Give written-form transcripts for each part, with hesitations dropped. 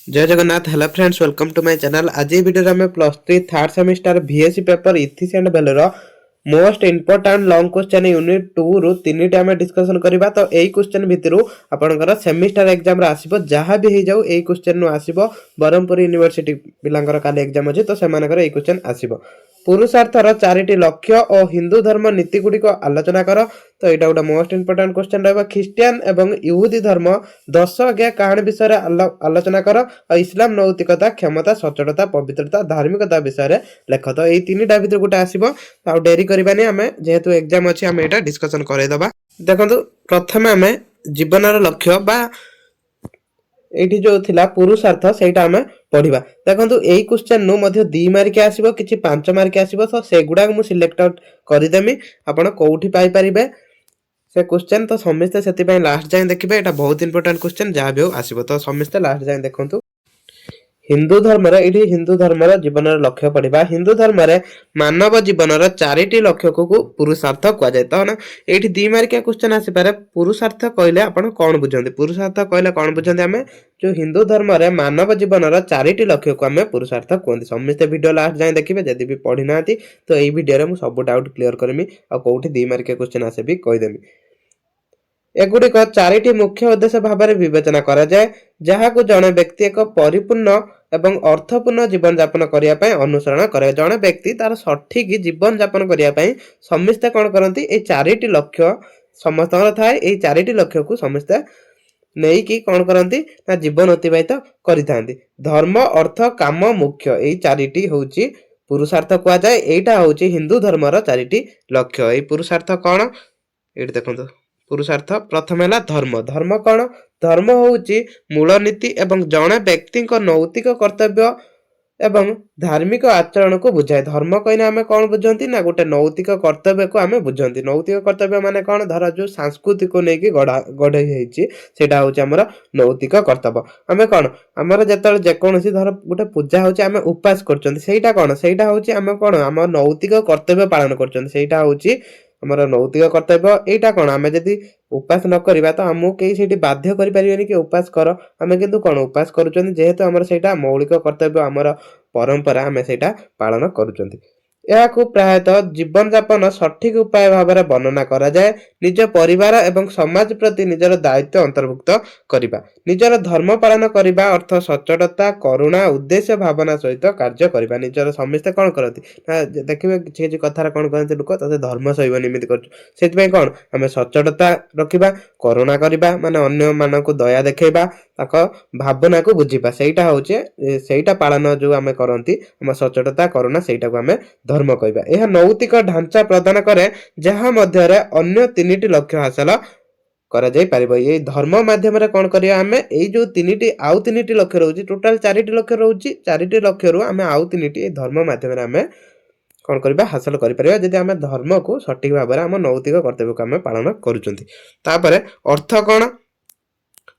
जय Jagannath. Hello friends, welcome to my channel. आज ये वीडियो में +3 third semester VSC paper ethics and value most important long question unit 2 रु 3 टा discussion करबा। तो एई क्वेश्चन भितरु आपनकर सेमिस्टर एग्जाम रा आसीबो, जहां भी हे जाऊ एई क्वेश्चन नु आसीबो। ब्रह्मपुर यूनिवर्सिटी पिलांकर काले एग्जाम अछि, तो सेमानकर एई क्वेश्चन आसीबो। पुरुषार्थर 4टी लक्ष्य और हिंदू धर्म नीति गुडी को आलोचना कर। तो एटा गोटे मोस्ट इंपोर्टेंट क्वेश्चन रहबा। ख्रिस्टियन एवं यहूदी धर्म 10 अज्ञा कहानी विषय आलोचना कर। और इस्लाम नैतिकता, क्षमता, सचोटता, पवित्रता, धार्मिकता विषय लेख। तो यही 3टा भितर गोटे आसीबो। आ डेरी करबानी, आमे जेहेतु एग्जाम अछि आमे एटा डिस्कशन करे दबा। देखंतु प्रथमे आमे जीवनर लक्ष्य बा एठी जो थिला पुरुषार्थ सेटा आमे पढिबा। देखंतु एई क्वेश्चन नु मध्ये 2 मार्क आसीबो, किछि 5 मार्क आसीबो। तो सेगुडा मु सिलेक्ट आउट करि देमी। आपण कोउठी पाई परिबे से क्वेश्चन, तो समिस्ते सेति पय लास्ट जाय देखिबे। एटा बहुत इंपोर्टेंट क्वेश्चन, जहा भी हो आसीबो, तो समिस्ते लास्ट जाय देखंतु। हिंदू धर्म ये हिंदू धर्म जीवन लक्ष्य पढ़ा। हिंदू धर्म मानव जीवन 4टी लक्ष्य को पुरुषार्थ कह जाए। तो ना ये 2 मार्किया क्वेश्चन आसीपारे। पुरुषार्थ कहले आपण कौन बुझंती? पुरुषार्थ कहले कौन बुझंती? आमे जो हिंदू धर्म मानव जीवन 4टी लक्ष्य को आमे पुरुषार्थ कहते। समस्ते वीडियो लास्ट जाए देखिए। जदि भी पढ़ी ना तो यही वीडियो में सब डाउट क्लियर करमी और कौटी 2 मार्किया क्वेश्चन आसे भी कहीदेमी। एगुड़िक 4टी मुख्य उद्देश्य भाव में विवेचना करा जाए, जहाँ को जड़े व्यक्ति एक परिपूर्ण एवं अर्थपूर्ण जीवन यापन करने अनुसरण करे। जड़े व्यक्ति तार सठिक जीवन यापन करने समस्ते कौन करती? 4टी लक्ष्य समस्त थाए। ये 4टी लक्ष्य को समस्ते नहीं कि कौन करती ना जीवन अतिबाहित करिथांती। धर्म, अर्थ, काम, मुख्य यही 4टी होची पुरुषार्थ कह जाए। एटा होची हिंदू धर्मर 4टी लक्ष्य। ये पुरुषार्थ कौन ये देखो। पुरुषार्थ प्रथम है धर्म। धर्म कौन? धर्म होची मूल नीति एवं जड़े व्यक्ति नैतिक कर्तव्य एवं धार्मिक आचरण को बुझाए। धर्म कहना आम कौन बुझंती ना गोटे नैतिक कर्तव्य को आम बुझंती। नैतिक कर्तव्य माने कौन? धर जो संस्कृति को लेकिन गढ़ई सेटा होची हमर नैतिक कर्तव्य। आम कौन आमर जेतल जेकोसी धर गोटे पूजा होची आम उपास करचंती, सेटा कौन? सेटा होची आम कौन आम नैतिक कर्तव्य पालन करचंती। सेटा होची हमर नैतिक कर्तव्य। एटा कौन आम जदि उपास न करबा तो हमहु केही सेठी बाध्य करि परिबेनी कि उपास कर। आम किंतु कौन उपास करूचंती, जेहेतु हमर सेटा मौलिक कर्तव्य, हमर परंपरा, आम सेटा पालन करूचंती। याकू प्रायतः जीवन यापन सठिक उपाय भाव में वर्णना करा जाए। निज परिवार एवं समाज प्रति निजर दायित्व अंतर्भुक्त करिबा। निजर धर्म पालन करिबा अर्थ सचोटता, करुणा, उद्देश्य भावना सहित कार्य करिबा। निजर समस्ते कौन करती ना देखिबे किछि कथार कौन कहते लोक तते धर्म सहिब निमित्त कर। सेति कौन आम सचोटता रखिबा, करुणा करिबा माने अन्य मानकु दया देखैबा, ताक भावना को बुझिबा। सेटा होचे सेटा पालन जो आम करती आम सचोटता, करुणा, सेटा को आम धर्म कहबा। यह नैतिक ढांचा प्रदान करे, जहाँ मध्य अन्य 3टी लक्ष्य हासिल करा जाई परिबो। ये धर्म माध्यम रे कौन करिया आमे एई जो 3टी आउ 3टी लक्ष्य रहउची, टोटल 4टी लक्ष्य रहउची। 4टी लक्ष्य रु आमे आउ 3टी धर्म माध्यम रे आमे कौन करिबा हासिल करि परिबा, जदि आमे धर्म को सठिक भाव में आम नैतिक कर्तव्य को आमे पालन करूचंती। तापरे अर्थ कौन?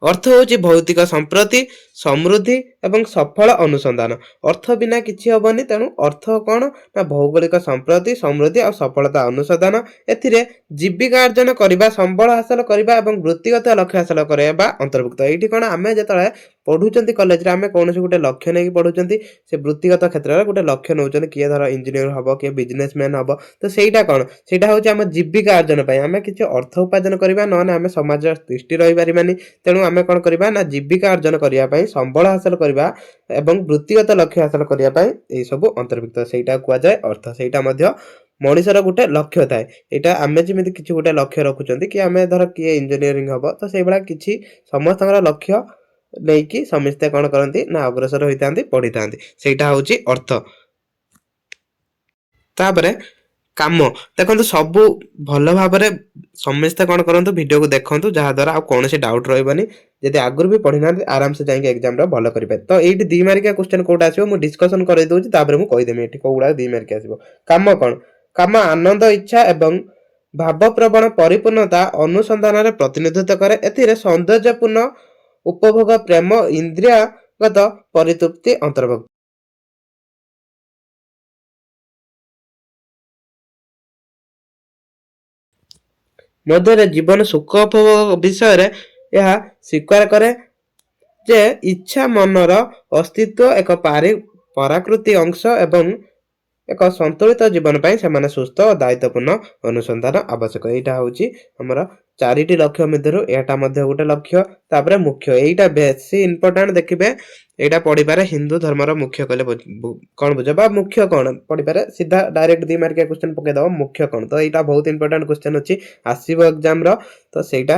अर्थ होची भौतिक संप्रति, समृद्धि एवं सफल अनुसंधान। अर्थ बिना किछि हबनी, तेणु अर्थ कौन ना भौगोलिक संप्रति, समृद्धि और सफलता अनुसंधान। एथिरे जीविका अर्जन करिबा, संबल हासिल करिबा एवं वृत्तिगत लक्ष्य हासिल करबा अंतर्भुक्त। एठी कोन आमे जेतळे पढुचंती कॉलेज रे आमे कोनोसी गुटे लक्ष्य नै पढुचंती, से वृत्तिगत क्षेत्र रे गुटे लक्ष्य नउचंती। किए धर इंजीनियर हबो, किए बिजनेसमैन हबो, तो सेटा कोन? सेटा होची आमे जीविका अर्जन पय आमे किछि अर्थ उपार्जन करिबा, न आमे समाज दृष्टि रहि पारिबानी। तेणु आमे कौन करिबा ना जीविका अर्जन करिया पय, संबल हासिल करिबा एवं वृत्तिगत लक्ष्य हासिल करिया पय एई सब अंतर्भुक्त। सेटा कुआ जाय अर्थ। सेटा मध्य मनुष्यर गुटे लक्ष्य थाए। एटा आमे जेमिति किछि गुटे लक्ष्य रखुचंती कि आमे धर किए इंजीनियरिंग हबो, तो सेइ बडा किछि समस्तकर लक्ष्य लेकी समस्ते कौन करंती ना अग्रसर होइतांती, पढितांती। सेटा होची अर्थ। तापरे काम देखो सबू भल भाव में समस्ते कौन करंतु वीडियो को देखंतु, जहाँ द्वारा आ कौन से डाउट रहबनी। जदि आगुर भी पढ़ी ना आराम से जाके एग्जाम रो भल करि पाए। तो एठी 2 मार्किया क्वेश्चन कोड आसीबो, मु डिस्कशन करै दोछि, तापर मु कहि देमी एठी कोउडा 2 मार्क आसीबो। काम कौन? काम आनंद, इच्छा एवं भावप्रवण परिपूर्णता अनुसंधान रे प्रतिनिधित्व करे। एथिरे सौंदर्यपूर्ण उपभोग, प्रेम, इंद्रियगत परितृप्ति अंतर्भुक्त। मध्य जीवन सुख उपभोग विषय यह स्वीकार करे, ଯେ ଇଚ୍ଛା ମନର अस्तित्व ଏକ ପରାକୃତି ଅଂଶ ଏବଂ ଏକ ସନ୍ତୁଳିତ ଜୀବନ ପାଇଁ ସେମାନେ ସୁସ୍ଥ ଓ ଦାୟିତ୍ୱପୂର୍ଣ୍ଣ ଅନୁସନ୍ଧାନ ଆବଶ୍ୟକ। ଏଇଟା ହେଉଛି ଆମର 4ଟି ଲକ୍ଷ୍ୟ ମଧ୍ୟରୁ ଏଇଟା ମଧ୍ୟ ଗୋଟେ ଲକ୍ଷ୍ୟ। ତାପରେ ମୁଖ୍ୟ, ଏଇଟା ବେଶୀ ଇମ୍ପୋର୍ଟାଣ୍ଟ ଦେଖିବେ। ଏଇଟା ପଢିପାରେ ହିନ୍ଦୁ ଧର୍ମର ମୁଖ୍ୟ କହିଲେ କଣ ବୁଝ ବା ମୁଖ୍ୟ କଣ ପଢିପାରେ, ସିଧା ଡାଇରେକ୍ଟ 2 ମାର୍କିଆ କ୍ୱେଶ୍ଚନ ପକେଇଦବ ମୁଖ୍ୟ କଣ। ତ ଏଇଟା ବହୁତ ଇମ୍ପୋର୍ଟାଣ୍ଟ କ୍ୱେଶ୍ଚନ ଅଛି ଆସିବ ଏକ୍ସାମ ର। ତ ସେଇଟା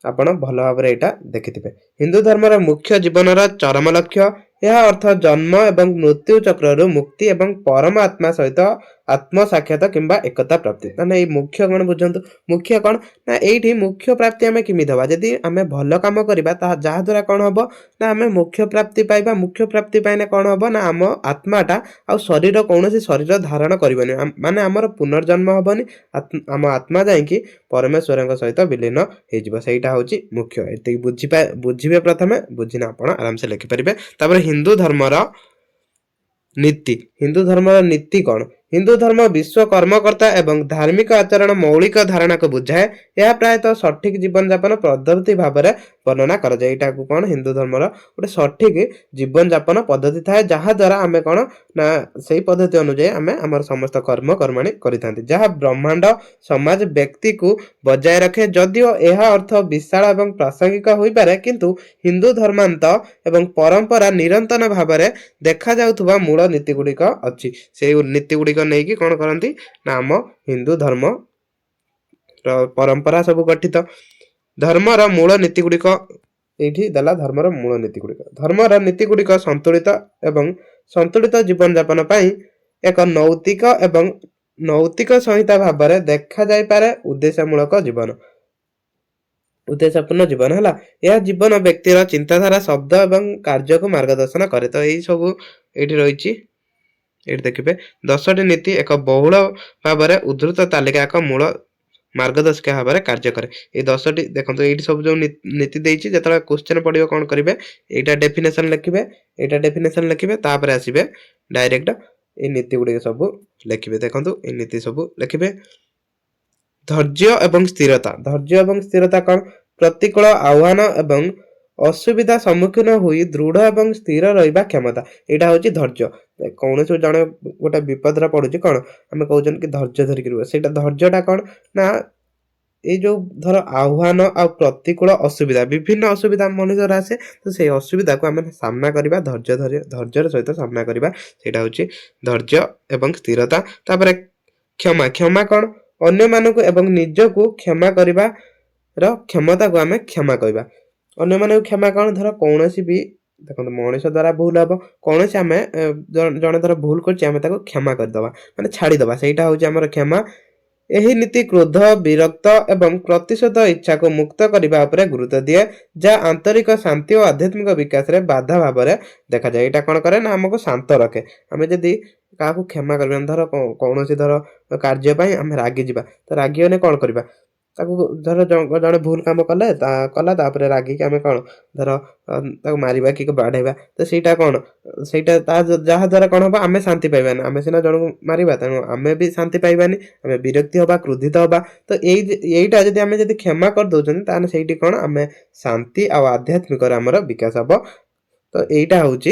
ଆପଣ ଭଲ ଭାବରେ ଏଇଟା ଦେଖିଥିବେ। ହିନ୍ଦୁ ଧର୍ମର ମୁଖ୍ୟ ଜୀବନର ଚରମ ଲକ୍ଷ୍ୟ, ଏହା ଅର୍ଥ ଜନ୍ମ ଏବଂ ମୃତ୍ୟୁ ଚକ୍ରରୁ ମୁକ୍ତି ଏବଂ ପରମ ଆତ୍ମା ସହିତ ଆତ୍ମ ସାକ୍ଷାତ କିମ୍ବା ଏକତା ପ୍ରାପ୍ତି। ମାନେ ଏଇ ମୁଖ୍ୟ କଣ ବୁଝନ୍ତୁ। ମୁଖ୍ୟ କଣ ନା ଏଇଠି ମୁଖ୍ୟ ପ୍ରାପ୍ତି ଆମେ କେମିତି ହବା, ଯଦି ଆମେ ଭଲ କାମ କରିବା ଯାହା ଦ୍ୱାରା କଣ ହବ ନା ଆମେ ମୁଖ୍ୟ ପ୍ରାପ୍ତି ପାଇବା। ମୁଖ୍ୟ ପ୍ରାପ୍ତି ପାଇଲେ କଣ ହବ ନା ଆମ ଆତ୍ମାଟା ଆଉ ଶରୀର କୌଣସି ଶରୀର ଧାରଣ କରିବନି, ମାନେ ଆମର ପୁନର୍ଜନ୍ମ ହବନି। ଆମ ଆତ୍ମା ଯାଇକି ପରମେଶ୍ୱରଙ୍କ ସହିତ ବିଲୀନ ହେଇଯିବ। ସେଇଟା ହଉଛି ମୁଖ୍ୟ। ଏତିକି ବୁଝିବେ ପ୍ରଥମେ, ବୁଝିଲେ ଆପଣ ଆରାମସେ ଲେଖିପାରିବେ। ତାପରେ ହିନ୍ଦୁ ଧର୍ମର ନୀତି। ହିନ୍ଦୁ ଧର୍ମର ନୀତି କଣ? ହିନ୍ଦୁ ଧର୍ମ ବିଶ୍ୱ କର୍ମକର୍ତ୍ତା ଏବଂ ଧାର୍ମିକ ଆଚରଣ ମୌଳିକ ଧାରଣାକୁ ବୁଝାଏ। ଏହା ପ୍ରାୟତଃ ସଠିକ ଜୀବନଯାପନ ପଦ୍ଧତି ଭାବରେ ବର୍ଣ୍ଣନା କରାଯାଏ। ଏଇଟାକୁ କଣ ହିନ୍ଦୁ ଧର୍ମର ଗୋଟେ ସଠିକ ଜୀବନଯାପନ ପଦ୍ଧତି ଥାଏ, ଯାହା ଦ୍ୱାରା ଆମେ କଣ ନା ସେଇ ପଦ୍ଧତି ଅନୁଯାୟୀ ଆମେ ଆମର ସମସ୍ତ କର୍ମଣୀ କରିଥାନ୍ତି, ଯାହା ବ୍ରହ୍ମାଣ୍ଡ ସମାଜ ବ୍ୟକ୍ତିକୁ ବଜାୟ ରଖେ। ଯଦିଓ ଏହା ଅର୍ଥ ବିଶାଳ ଏବଂ ପ୍ରାସଙ୍ଗିକ ହୋଇପାରେ, କିନ୍ତୁ ହିନ୍ଦୁ ଧର୍ମାନ୍ତ ଏବଂ ପରମ୍ପରା ନିରନ୍ତର ଭାବରେ ଦେଖାଯାଉଥିବା ମୂଳ ନୀତି ଗୁଡ଼ିକ ଅଛି। ସେଇ ନୀତି ଗୁଡ଼ିକ ନେଇକି କଣ କରନ୍ତି ନା ଆମ ହିନ୍ଦୁ ଧର୍ମ ପରମ୍ପରା ସବୁ ଗଠିତ। ଧର୍ମର ମୂଳ ନୀତି ଗୁଡ଼ିକ ଏଇଠି ଦେଲା। ଧର୍ମର ମୂଳ ନୀତି ଗୁଡ଼ିକ, ଧର୍ମର ନୀତି ଗୁଡ଼ିକ ସନ୍ତୁଳିତ ଜୀବନଯାପନ ପାଇଁ ଏକ ନୈତିକ ସଂହିତା ଭାବରେ ଦେଖାଯାଇପାରେ। ଉଦ୍ଦେଶ୍ୟପୂର୍ଣ୍ଣ ଜୀବନ ହେଲା, ଏହା ଜୀବନ ବ୍ୟକ୍ତିର ଚିନ୍ତାଧାରା, ଶବ୍ଦ ଏବଂ କାର୍ଯ୍ୟକୁ ମାର୍ଗଦର୍ଶନ କରେ। ତ ଏଇ ସବୁ ଏଇଠି ରହିଛି। ଏଇଠି ଦେଖିବେ 10ଟି ନୀତି ଏକ ବହୁଳ ଭାବରେ ଉଦ୍ଧୃତ ତାଲିକା ଏକ ମୂଳ ମାର୍ଗଦର୍ଶିକା ଭାବରେ କାର୍ଯ୍ୟ କରେ। এই 10ଟି ଦେଖନ୍ତୁ, ଏଇଠି ସବୁ ଯୋଉ ନୀତି ଦେଇଛି, ଯେତେବେଳେ କ୍ୱେଶ୍ଚନ ପଡିବ କଣ କରିବେ, ଏଇଟା ଡେଫିନେସନ ଲେଖିବେ, ତାପରେ ଆସିବେ ଡାଇରେକ୍ଟ এই ନୀତି ଗୁଡ଼ିକ ସବୁ ଲେଖିବେ। ଦେଖନ୍ତୁ এই ନୀତି ସବୁ ଲେଖିବେ। ଧୈର୍ଯ୍ୟ ଏବଂ ସ୍ଥିରତା କଣ? ପ୍ରତିକୂଳ ଆହ୍ୱାନ ଏବଂ ଅସୁବିଧା ସମ୍ମୁଖୀନ ହୋଇ ଦୃଢ ଏବଂ ସ୍ଥିର ରହିବା କ୍ଷମତା। ଏଇଟା ହଉଛି ଧୈର୍ଯ୍ୟ। କୌଣସି ଜଣେ ଗୋଟେ ବିପଦରେ ପଡୁଛି, କଣ ଆମେ କହୁଛନ୍ତି କି ଧୈର୍ଯ୍ୟ ଧରିକି ରୁହ। ସେଇଟା ଧୈର୍ଯ୍ୟଟା କଣ ନା ଏଇ ଯୋଉ ଧର ଆହ୍ୱାନ ଆଉ ପ୍ରତିକୂଳ ଅସୁବିଧା, ବିଭିନ୍ନ ଅସୁବିଧା ମଣିଷର ଆସେ, ତ ସେଇ ଅସୁବିଧାକୁ ଆମେ ସାମ୍ନା କରିବା ଧୈର୍ଯ୍ୟର ସହିତ ସାମ୍ନା କରିବା। ସେଇଟା ହଉଛି ଧୈର୍ଯ୍ୟ ଏବଂ ସ୍ଥିରତା। ତାପରେ କ୍ଷମା କଣ? ଅନ୍ୟମାନଙ୍କୁ ଏବଂ ନିଜକୁ କ୍ଷମା କରିବାର କ୍ଷମତାକୁ ଆମେ କ୍ଷମା କହିବା। ଅନ୍ୟମାନଙ୍କୁ କ୍ଷମା କଣ? ଧର କୌଣସି ବି ଦେଖନ୍ତୁ ମଣିଷ ଦ୍ୱାରା ଭୁଲ ହବ, କୌଣସି ଆମେ ଜଣେ ଧର ଭୁଲ କରୁଛି, ଆମେ ତାକୁ କ୍ଷମା କରିଦବା, ମାନେ ଛାଡିଦବା। ସେଇଟା ହଉଛି ଆମର କ୍ଷମା। ଏହି ନୀତି କ୍ରୋଧ, ବିରକ୍ତ ଏବଂ ପ୍ରତିଶୋଧ ଇଚ୍ଛାକୁ ମୁକ୍ତ କରିବା ଉପରେ ଗୁରୁତ୍ୱ ଦିଏ, ଯାହା ଆନ୍ତରିକ ଶାନ୍ତି ଓ ଆଧ୍ୟାତ୍ମିକ ବିକାଶରେ ବାଧା ଭାବରେ ଦେଖାଯାଏ। ଏଇଟା କଣ କରେ ନା ଆମକୁ ଶାନ୍ତ ରଖେ। ଆମେ ଯଦି କାହାକୁ କ୍ଷମା କରିବା, ଧର କୌଣସି କାର୍ଯ୍ୟ ପାଇଁ ଆମେ ରାଗିଯିବା, ତ ରାଗିଗଲେ କଣ କରିବା, ତାକୁ ଧର ଜଣେ ଭୁଲ କାମ କଲା, ତାପରେ ରାଗିକି ଆମେ କଣ ଧର ତାକୁ ମାରିବା କି ବାଡେଇବା, ତ ସେଇଟା ଯାହା ଦ୍ୱାରା କଣ ହବ, ଆମେ ଶାନ୍ତି ପାଇବାନି। ଆମେ ସିନା ଜଣକୁ ମାରିବା, ତେଣୁ ଆମେ ବି ଶାନ୍ତି ପାଇବାନି, ଆମେ ବିରକ୍ତି ହବା, କ୍ରୋଧିତ ହବା। ତ ଏଇଟା ଯଦି କ୍ଷମା କରିଦଉଛନ୍ତି, ତାହେଲେ ସେଇଠି କଣ ଆମେ ଶାନ୍ତି ଆଉ ଆଧ୍ୟାତ୍ମିକରେ ଆମର ବିକାଶ ହବ। ତ ଏଇଟା ହଉଛି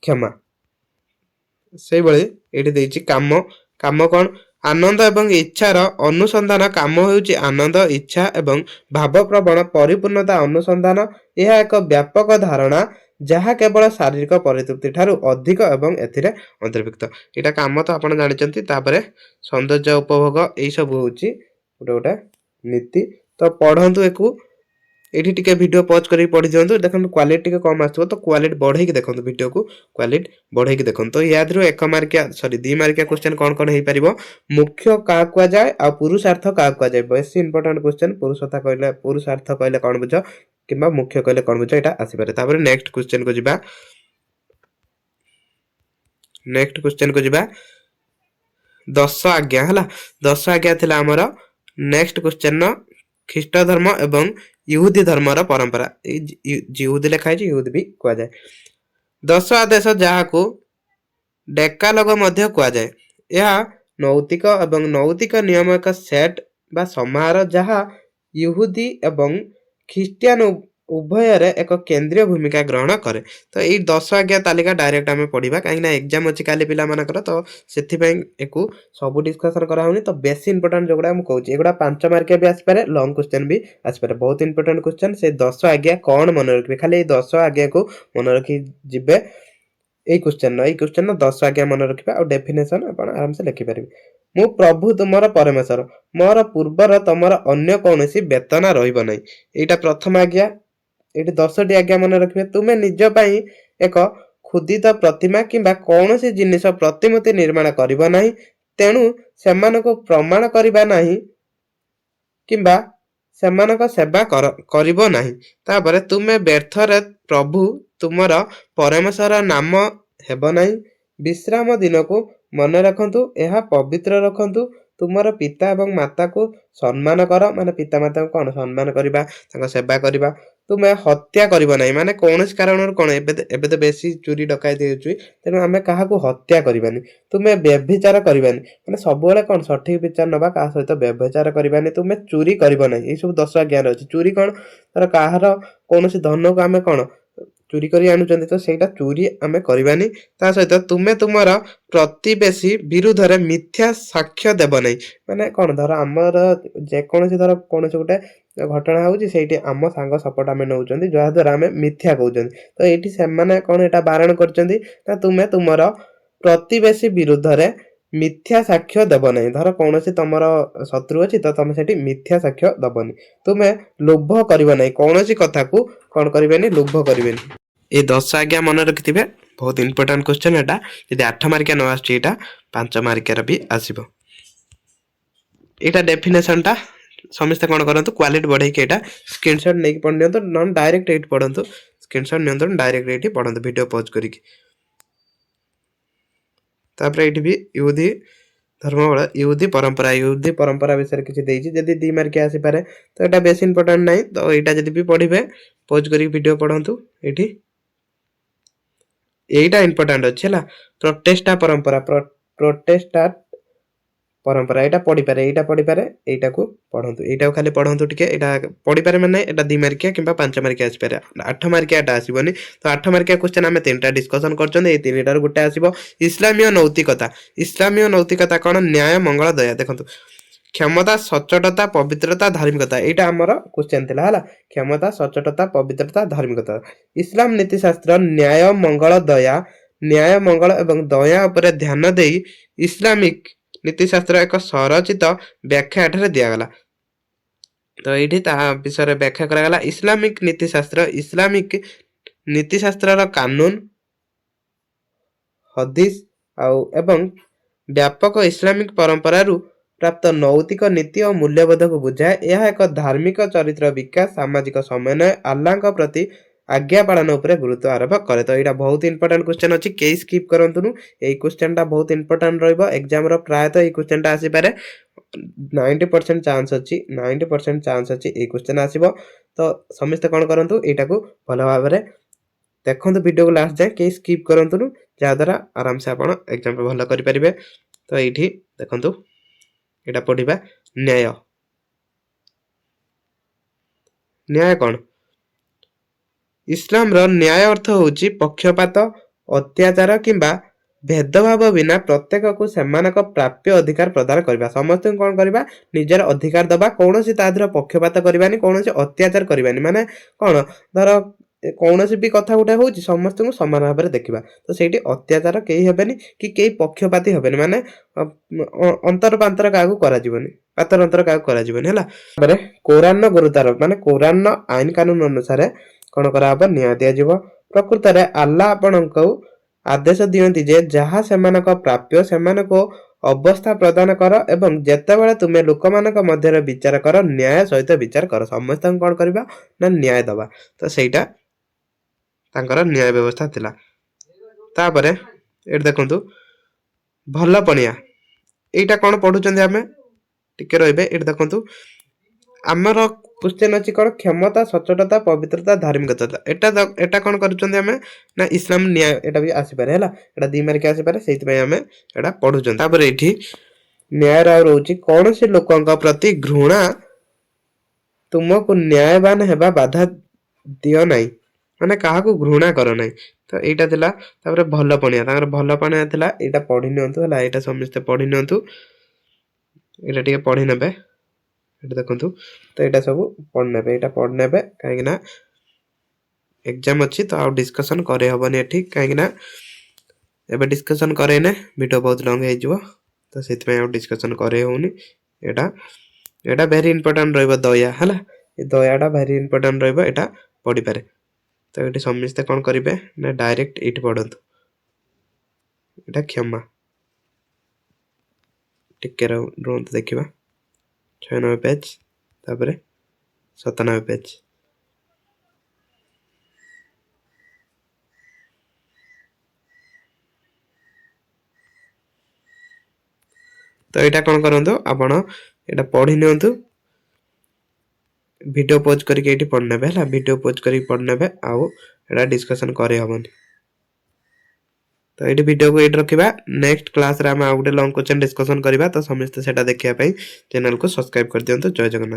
କ୍ଷମା। ସେଇଭଳି ଏଇଠି ଦେଇଛି କାମ କଣ? ଆନନ୍ଦ ଏବଂ ଇଚ୍ଛାର ଅନୁସନ୍ଧାନ। କାମ ହେଉଛି ଆନନ୍ଦ, ଇଚ୍ଛା ଏବଂ ଭାବପ୍ରବଣ ପରିପୂର୍ଣ୍ଣତା ଅନୁସନ୍ଧାନ। ଏହା ଏକ ବ୍ୟାପକ ଧାରଣା ଯାହା କେବଳ ଶାରୀରିକ ପରିତୃପ୍ତି ଠାରୁ ଅଧିକ ଏବଂ ଏଥିରେ ଅନ୍ତର୍ଭୁକ୍ତ। ଏଇଟା କାମ ତ ଆପଣ ଜାଣିଛନ୍ତି। ତାପରେ ସୌନ୍ଦର୍ଯ୍ୟ ଉପଭୋଗ, ଏଇ ସବୁ ହଉଛି ଗୋଟେ ନୀତି। ତ ପଢନ୍ତୁ ଏକୁ। ଏଇଠି ଟିକେ ଭିଡ଼ିଓ ପଜ୍ କରିକି ପଢି ଦିଅନ୍ତୁ। ଦେଖନ୍ତୁ କ୍ୱାଲିଟି ଟିକେ କମ୍ ଆସିଥିବ, ତ କ୍ୱାଲିଟି ବଢେଇକି ଦେଖନ୍ତୁ, ଭିଡ଼ିଓକୁ କ୍ୱାଲିଟି ବଢେଇକି ଦେଖନ୍ତୁ। ତ ୟା ଦେହରୁ 2 ମାର୍କିଆ କ୍ୱେଶ୍ଚନ କଣ ହେଇପାରିବ? ମୁଖ୍ୟ କାହାକୁ କୁହାଯାଏ ଆଉ ପୁରୁଷାର୍ଥ କାହାକୁ କୁହାଯାଏ? ବେଶୀ ଇମ୍ପୋର୍ଟାଣ୍ଟ କ୍ୱେଶ୍ଚନ। ପୁରୁଷାର୍ଥ କହିଲେ କଣ ବୁଝ, କିମ୍ବା ମୁଖ୍ୟ କହିଲେ କଣ ବୁଝ, ଏଇଟା ଆସିପାରେ। ତାପରେ ନେକ୍ସଟ କ୍ୱେଶ୍ଚନକୁ ଯିବା। 10 ଆଜ୍ଞା ହେଲା। 10 ଆଜ୍ଞା ଥିଲା ଆମର ନେକ୍ସଟ କ୍ୱେଶ୍ଚନ। ଖ୍ରୀଷ୍ଟ ଧର୍ମ ଏବଂ ଇହୁଦୀ ଧର୍ମର ପରମ୍ପରା। ଇହୁଦୀ ଲେଖା ହେଇଛି, ଇହୁଦୀ ବି କୁହାଯାଏ। 10 ଆଦେଶ, ଯାହାକୁ ଡେକାଲୋଗ ମଧ୍ୟ କୁହାଯାଏ, ଏହା ନୈତିକ ନିୟମ ଏକ ସେଟ୍ ବା ସମାହାର, ଯାହା ଇହୁଦୀ ଏବଂ ଖ୍ରୀଷ୍ଟିଆନ ଉଭୟରେ ଏକ କେନ୍ଦ୍ରୀୟ ଭୂମିକା ଗ୍ରହଣ କରେ। ତ ଏଇ 10 ଆଜ୍ଞା ତାଲିକା ଡାଇରେକ୍ଟ ଆମେ ପଢିବା, କାହିଁକିନା ଏକ୍ଜାମ ଅଛି କାଲି ପିଲାମାନଙ୍କର, ତ ସେଥିପାଇଁ ଏକୁ ସବୁ ଡିସ୍କସନ୍ କରାହଉନି। ତ ବେଶୀ ଇମ୍ପୋର୍ଟାଣ୍ଟ ଯୋଉଗୁଡ଼ା ମୁଁ କହୁଛି, ଏଗୁଡ଼ା 5 ମାର୍କିଆ ବି ଆସିପାରେ, ଲଙ୍ଗ କ୍ୱେଶ୍ଚନ୍ ବି ଆସିପାରେ। ବହୁତ ଇମ୍ପୋର୍ଟାଣ୍ଟ କ୍ୱେଶ୍ଚନ୍। ସେ 10 ଆଜ୍ଞା କ'ଣ ମନେ ରଖିବେ, ଖାଲି ଏଇ 10 ଆଜ୍ଞାକୁ ମନେ ରଖି ଯିବେ। ଏଇ କ୍ୱେଶ୍ଚନ୍ 10 ଆଜ୍ଞା ମନେ ରଖିବା, ଆଉ ଡେଫିନେସନ୍ ଆପଣ ଆରାମସେ ଲେଖିପାରିବେ। ମୁଁ ପ୍ରଭୁ ତୁମର ପରମେଶ୍ୱର, ମୋର ପୂର୍ବର ତମର ଅନ୍ୟ କୌଣସି ବେତନା ରହିବ ନାହିଁ। ଏଇଟା ପ୍ରଥମ ଆଜ୍ଞା। ଏଠି 10ଟି ଆଜ୍ଞା ମନେ ରଖିବେ। ତୁମେ ନିଜ ପାଇଁ ଏକ ଖୁଦିତ ପ୍ରତିମା କିମ୍ବା କୌଣସି ଜିନିଷ ପ୍ରତିମୂର୍ତ୍ତି ନିର୍ମାଣ କରିବ ନାହିଁ, ତେଣୁ ସେମାନଙ୍କୁ ପ୍ରମାଣ କରିବା ନାହିଁ କିମ୍ବା ସେମାନଙ୍କ ସେବା କରିବ ନାହିଁ। ତାପରେ ତୁମେ ବ୍ୟର୍ଥରେ ପ୍ରଭୁ ତୁମର ପରମେଶ୍ୱର ନାମ ହେବ ନାହିଁ। ବିଶ୍ରାମ ଦିନକୁ ମନେ ରଖନ୍ତୁ, ଏହା ପବିତ୍ର ରଖନ୍ତୁ। ତୁମର ପିତା ଏବଂ ମାତାକୁ ସମ୍ମାନ କର, ମାନେ ପିତାମାତାଙ୍କୁ କ'ଣ ସମ୍ମାନ କରିବା, ତାଙ୍କ ସେବା କରିବା। ତୁମେ ହତ୍ୟା କରିବ ନାହିଁ, ମାନେ କୌଣସି କାରଣରୁ କ'ଣ, ଏବେ ତ ବେଶୀ ଚୋରି ଡକାୟତି ହେଉଛି, ତେଣୁ ଆମେ କାହାକୁ ହତ୍ୟା କରିବାନି। ତୁମେ ବ୍ୟଭିଚାର କରିବାନି, ମାନେ ସବୁବେଳେ କ'ଣ ସଠିକ ବିଚାର ନେବା, କାହା ସହିତ ବ୍ୟଭିଚାର କରିବାନି। ତୁମେ ଚୋରି କରିବ ନାହିଁ। ଏଇସବୁ 10 ଆଜ୍ଞାରେ ଅଛି। ଚୋରି କ'ଣ, ଧର କାହାର କୌଣସି ଧନକୁ ଆମେ କ'ଣ ଚୋରି କରି ଆଣୁଛନ୍ତି, ତ ସେଇଟା ଚୋରି ଆମେ କରିବାନି। ତା ସହିତ ତୁମେ ତୁମର ପ୍ରତିବେଶୀ ବିରୁଦ୍ଧରେ ମିଥ୍ୟା ସାକ୍ଷ୍ୟ ଦେବ ନାହିଁ, ମାନେ କ'ଣ, ଧର ଆମର ଯେକୌଣସି ଧର କୌଣସି ଗୋଟେ ଘଟଣା ହେଉଛି, ସେଇଠି ଆମ ସାଙ୍ଗ ସପୋର୍ଟ ଆମେ ନେଉଛନ୍ତି, ଯାହାଦ୍ୱାରା ଆମେ ମିଥ୍ୟା କହୁଛନ୍ତି। ତ ଏଇଠି ସେମାନେ କ'ଣ ଏଇଟା ବାରଣ କରିଛନ୍ତି ନା, ତୁମେ ତୁମର ପ୍ରତିବେଶୀ ବିରୁଦ୍ଧରେ ମିଥ୍ୟା ସାକ୍ଷ୍ୟ ଦେବ ନାହିଁ। ଧର କୌଣସି ତମର ଶତ୍ରୁ ଅଛି, ତ ତମେ ସେଠି ମିଥ୍ୟା ସାକ୍ଷ୍ୟ ଦବନି। ତୁମେ ଲୋଭ କରିବ ନାହିଁ, କୌଣସି କଥାକୁ କ'ଣ କରିବେନି, ଲୋଭ କରିବେନି। ଏ 10 ଆଜ୍ଞା ମନେ ରଖିଥିବେ, ବହୁତ ଇମ୍ପୋର୍ଟାଣ୍ଟ କ୍ୱେଶ୍ଚନ୍ ଏଟା। ଯଦି 8 ମାର୍କିଆ ନ ଆସୁଛି, ଏଇଟା 5 ମାର୍କିଆର ବି ଆସିବ। ଏଇଟା ଡେଫିନେସନଟା ସମସ୍ତେ କ'ଣ କରନ୍ତୁ, କ୍ୱାଲିଟି ବଢ଼େଇକି ଏଇଟା ସ୍କ୍ରିନଶଟ୍ ନେଇକି ପଢ଼ି ନିଅନ୍ତୁ, ନହେଲେ ଡାଇରେକ୍ଟ ଏଇଠି ପଢ଼ନ୍ତୁ। ସ୍କ୍ରିନଶଟ୍ ନିଅନ୍ତୁ, ଡାଇରେକ୍ଟ ଏଇଠି ପଢ଼ନ୍ତୁ ଭିଡ଼ିଓ ପଜ୍ କରିକି। ତାପରେ ଏଇଠି ବି ୟୁଦି ଧର୍ମବଳ, ୟୁଦି ପରମ୍ପରା ବିଷୟରେ କିଛି ଦେଇଛି। ଯଦି 2 ମାର୍କିଆ ଆସିପାରେ, ତ ଏଇଟା ବେଶୀ ଇମ୍ପୋର୍ଟାଣ୍ଟ ନାହିଁ। ତ ଏଇଟା ଯଦି ବି ପଢ଼ିବେ, ପଜ୍ କରିକି ଭିଡ଼ିଓ ପଢ଼ନ୍ତୁ। ଏଇଠି ଏଇଟା ଇମ୍ପୋର୍ଟାଣ୍ଟ ଅଛି ହେଲା। ପ୍ରୋଟେଷ୍ଟାଣ୍ଟ ପରମ୍ପରା ଏଇଟା ପଢ଼ିପାରେ, ଏଇଟାକୁ ପଢ଼ନ୍ତୁ। ଏଇଟାକୁ ଖାଲି ପଢ଼ନ୍ତୁ ଟିକେ। ଏଇଟା ପଢ଼ିପାରେ ମାନେ ଏଇଟା 2 ମାର୍କିଆ କିମ୍ବା 5 ମାର୍କିଆ ଆସିପାରେ। 8 ମାର୍କିଆ ଏଟା ଆସିବନି। ତ 8 ମାର୍କିଆ କ୍ୱେଶ୍ଚନ୍ ଆମେ 3ଟା ଡିସ୍କସନ୍ କରୁଛନ୍ତି। ଏଇ 3ଟାରୁ ଗୋଟେ ଆସିବ। ଇସଲାମୀୟ ନୈତିକତା କ'ଣ? ନ୍ୟାୟ, ମଙ୍ଗଳ, ଦୟା। ଦେଖନ୍ତୁ, କ୍ଷମତା, ସଚ୍ଚୋଟତା, ପବିତ୍ରତା, ଧାର୍ମିକତା। ଏଇଟା ଆମର କ୍ୱେଶ୍ଚନ୍ ଥିଲା ହେଲା। କ୍ଷମତା, ସଚ୍ଚୋଟତା, ପବିତ୍ରତା, ଧାର୍ମିକତା। ଇସଲାମ ନୀତିଶାସ୍ତ୍ର ନ୍ୟାୟ, ମଙ୍ଗଳ, ଏବଂ ଦୟା ଉପରେ ଧ୍ୟାନ ଦେଇ ଇସଲାମିକ ନୀତିଶାସ୍ତ୍ର ଏକ ସରଚିତ ବ୍ୟାଖ୍ୟା ଏଠାରେ ଦିଆଗଲା। ତ ଏଇଠି ତାହା ବିଷୟରେ ବ୍ୟାଖ୍ୟା କରାଗଲା। ଇସଲାମିକ ନୀତିଶାସ୍ତ୍ରର କାନୁନ, ହଦିସ୍ ଏବଂ ବ୍ୟାପକ ଇସଲାମିକ ପରମ୍ପରାରୁ ପ୍ରାପ୍ତ ନୈତିକ ନୀତି ଓ ମୂଲ୍ୟବୋଧକୁ ବୁଝାଏ। ଏହା ଏକ ଧାର୍ମିକ ଚରିତ୍ର ବିକାଶ, ସାମାଜିକ ସମନ୍ୱୟ, ଆଲ୍ଲାହଙ୍କ ପ୍ରତି ଆଜ୍ଞା ପାଳନ ଉପରେ ଗୁରୁତ୍ୱ ଆରୋପ କରେ। ତ ଏଇଟା ବହୁତ ଇମ୍ପୋର୍ଟାଣ୍ଟ କ୍ୱେଶ୍ଚନ୍ ଅଛି, କେହି ସ୍କିପ୍ କରନ୍ତୁନି। ଏଇ କ୍ୱେଶ୍ଚନ୍ଟା ବହୁତ ଇମ୍ପୋର୍ଟାଣ୍ଟ ରହିବ। ଏକ୍ଜାମର ପ୍ରାୟତଃ ଏଇ କ୍ୱେଶ୍ଚନ୍ଟା ଆସିପାରେ। 90% ଚାନ୍ସ ଅଛି ଏଇ କ୍ୱେଶ୍ଚନ୍ ଆସିବ। ତ ସମସ୍ତେ କ'ଣ କରନ୍ତୁ, ଏଇଟାକୁ ଭଲ ଭାବରେ ଦେଖନ୍ତୁ, ଭିଡ଼ିଓକୁ ଲାଷ୍ଟ ଯାଏଁ, କେହି ସ୍କିପ୍ କରନ୍ତୁନି, ଯାହାଦ୍ୱାରା ଆରାମସେ ଆପଣ ଏକ୍ଜାମ୍ରେ ଭଲ କରିପାରିବେ। ତ ଏଇଠି ଦେଖନ୍ତୁ, ଏଇଟା ପଢ଼ିବା। ନ୍ୟାୟ କ'ଣ? ଇସଲାମର ନ୍ୟାୟ ଅର୍ଥ ହେଉଛି ପକ୍ଷପାତ, ଅତ୍ୟାଚାର କିମ୍ବା ଭେଦଭାବ ବିନା ପ୍ରତ୍ୟେକକୁ ସେମାନଙ୍କ ପ୍ରାପ୍ୟ ଅଧିକାର ପ୍ରଦାନ କରିବା। ସମସ୍ତଙ୍କୁ କ'ଣ କରିବା, ନିଜର ଅଧିକାର ଦେବା, କୌଣସି ତା ଦେହରେ ପକ୍ଷପାତ କରିବାନି, କୌଣସି ଅତ୍ୟାଚାର କରିବାନି। ମାନେ କ'ଣ, ଧର କୌଣସି ବି କଥା ଗୋଟେ ହେଉଛି, ସମସ୍ତଙ୍କୁ ସମାନ ଭାବରେ ଦେଖିବା। ତ ସେଇଠି ଅତ୍ୟାଚାର କେହି ହେବେନି କି କେହି ପକ୍ଷପାତୀ ହେବେନି, ମାନେ ଅନ୍ତର ପାନ୍ତର କାହାକୁ କରାଯିବନି, ହେଲା। ତାପରେ କୋରାନର ଗୁରୁତ୍ୱାରୋପ, ମାନେ କୋରାନର ଆଇନ କାନୁନ ଅନୁସାରେ କ'ଣ କରାହବ, ନ୍ୟାୟ ଦିଆଯିବ। ପ୍ରକୃତରେ ଆଲ୍ଲାହ ଆପଣଙ୍କୁ ଆଦେଶ ଦିଅନ୍ତି ଯେ ଯାହା ସେମାନଙ୍କ ପ୍ରାପ୍ୟ ସେମାନଙ୍କୁ ଅବସ୍ଥା ପ୍ରଦାନ କର ଏବଂ ଯେତେବେଳେ ତୁମେ ଲୋକମାନଙ୍କ ମଧ୍ୟରେ ବିଚାର କର, ନ୍ୟାୟ ସହିତ ବିଚାର କର। ସମସ୍ତଙ୍କୁ କ'ଣ କରିବା ନା, ନ୍ୟାୟ ଦେବା। ତ ସେଇଟା ତାଙ୍କର ନ୍ୟାୟ ବ୍ୟବସ୍ଥା ଥିଲା। ତାପରେ ଏଠି ଦେଖନ୍ତୁ, ଭଲ ପଣିଆ। ଏଇଟା କ'ଣ ପଢୁଛନ୍ତି ଆମେ, ଟିକେ ରହିବେ। ଏଠି ଦେଖନ୍ତୁ, ଆମର କ୍ୱେଶ୍ଚନ୍ ଅଛି କ'ଣ, କ୍ଷମତା, ସଚ୍ଚୋଟତା, ପବିତ୍ରତା, ଧାର୍ମିକତା। ଏଟା କ'ଣ କରୁଛନ୍ତି ଆମେ ନା, ଇସଲାମ ନ୍ୟାୟ। ଏଟା ବି ଆସିପାରେ ହେଲା, ଏଟା 2 ମାର୍କିଆ ଆସିପାରେ, ସେଇଥିପାଇଁ ଆମେ ଏଟା ପଢୁଛନ୍ତି। ତାପରେ ଏଇଠି ନ୍ୟାୟର ଆଉ ରହୁଛି, କୌଣସି ଲୋକଙ୍କ ପ୍ରତି ଘୃଣା ତୁମକୁ ନ୍ୟାୟବାନ ହେବା ବାଧା दियो नहीं माने काहाकू घृणा करो नहीं तो एटा थिला तापर भल पणिया ताकर भल पणिया थिला एटा पढि नियंतु हला एटा समस्त पढि नियंतु एटा टिके पढि नेबे एटा देखंतु तो एटा सब पढ नेबे काहे कि ना एग्जाम अछि तो आ डिस्कशन करे हबनी एठी काहे कि ना एबे डिस्कशन करे ने वीडियो बहुत लॉन्ग हे जिवो तो सेति में आ डिस्कशन करे होनी एटा एटा वेरी इंपोर्टेंट रहबो दया हला ए दयाटा वेरी इंपोर्टेंट रहबो एटा पढि पारे तो एटी समस्त कोन करिवे ना डायरेक्ट एटी पढंतु एटा क्षमा टिके रोंत देखिबा 96 पेज तापरे 97 पेज तो एटा कोन करंतु आपण एटा पढि नियंतु वीडियो पॉज करके एटी पढ नेबे हला वीडियो पॉज करके पढ नेबे आउ एटा डिस्कशन करे हबनी तो एटी वीडियो को एट रखिबा नेक्स्ट क्लास रे हम आउ गुटे लॉन्ग क्वेश्चन डिस्कशन करबा तो समस्त सेटा देखिया पई चैनल को सब्सक्राइब कर दियंतु जय जगन्नाथ।